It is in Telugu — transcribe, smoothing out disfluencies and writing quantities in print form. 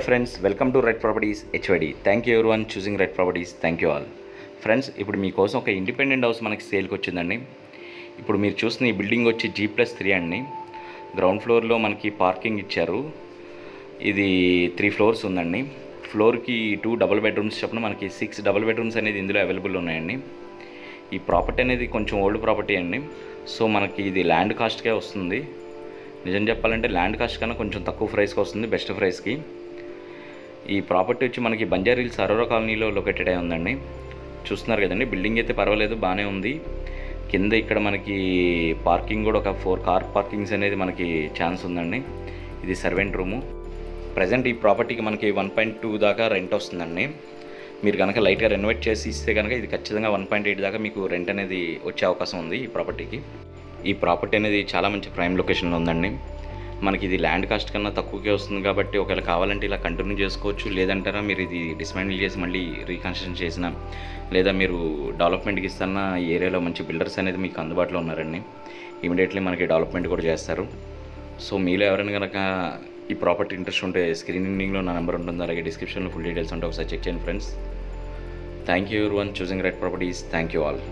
Friends, welcome to Red Properties HYD. Thank you everyone choosing Red Properties. Thank you all. Friends, ఇప్పుడు మీకోసం ఒక ఇండిపెండెంట్ హౌస్ మనకి సేల్కి వచ్చిందండి. ఇప్పుడు మీరు చూస్తున్న ఈ బిల్డింగ్ వచ్చి G+3 అండి. గ్రౌండ్ ఫ్లోర్లో మనకి పార్కింగ్ ఇచ్చారు. ఇది 3 ఫ్లోర్స్ ఉందండి. ఫ్లోర్కి 2 డబుల్ బెడ్రూమ్స్ చొప్పున మనకి 6 డబుల్ బెడ్రూమ్స్ అనేది ఇందులో అవైలబుల్ ఉన్నాయండి. ఈ ప్రాపర్టీ అనేది కొంచెం ఓల్డ్ ప్రాపర్టీ అండి. సో మనకి ఇది ల్యాండ్ కాస్ట్కే వస్తుంది. నిజం చెప్పాలంటే ల్యాండ్ కాస్ట్ కన్నా కొంచెం తక్కువ ప్రైస్కి వస్తుంది, బెస్ట్ ప్రైస్కి. ఈ ప్రాపర్టీ వచ్చి మనకి బంజారా హిల్స్ అరోరా కాలనీలో లొకేటెడ్ అయి ఉందండి. చూస్తున్నారు కదండి, బిల్డింగ్ అయితే పర్వాలేదు, బాగానే ఉంది. కింద ఇక్కడ మనకి పార్కింగ్ కూడా ఒక 4 కార్ పార్కింగ్స్ అనేది మనకి ఛాన్స్ ఉందండి. ఇది సర్వెంట్ రూము. ప్రజెంట్ ఈ ప్రాపర్టీకి మనకి 1.2 దాకా రెంట్ వస్తుందండి. మీరు కనుక లైట్గా రెనోవేట్ చేసి ఇస్తే కనుక ఇది ఖచ్చితంగా 1.8 దాకా మీకు రెంట్ అనేది వచ్చే అవకాశం ఉంది ఈ ప్రాపర్టీకి. ఈ ప్రాపర్టీ అనేది చాలా మంచి ప్రైమ్ లొకేషన్లో ఉందండి. మనకి ఇది ల్యాండ్ కాస్ట్ కన్నా తక్కువకే వస్తుంది కాబట్టి ఒకవేళ కావాలంటే ఇలా కంటిన్యూ చేసుకోవచ్చు. లేదంటారా మీరు ఇది డిస్మాంటిల్ చేసి మళ్ళీ రీకన్స్ట్రక్షన్ చేసిన, లేదా మీరు డెవలప్మెంట్కి ఇస్తున్న ఈ ఏరియాలో మంచి బిల్డర్స్ అనేది మీకు అందుబాటులో ఉన్నారండి. ఇమీడియట్లీ మనకి డెవలప్మెంట్ కూడా చేస్తారు. సో మీలో ఎవరైనా కనుక ఈ ప్రాపర్టీ ఇంట్రెస్ట్ ఉంటే స్క్రీనింగ్లో నా నెంబర్ ఉంటుంది, అలాగే డిస్క్రిప్షన్లో ఫుల్ డీటెయిల్స్ ఉంటే ఒకసారి చెక్ చేయండి friends. Thank you everyone choosing Red Properties. Thank you all.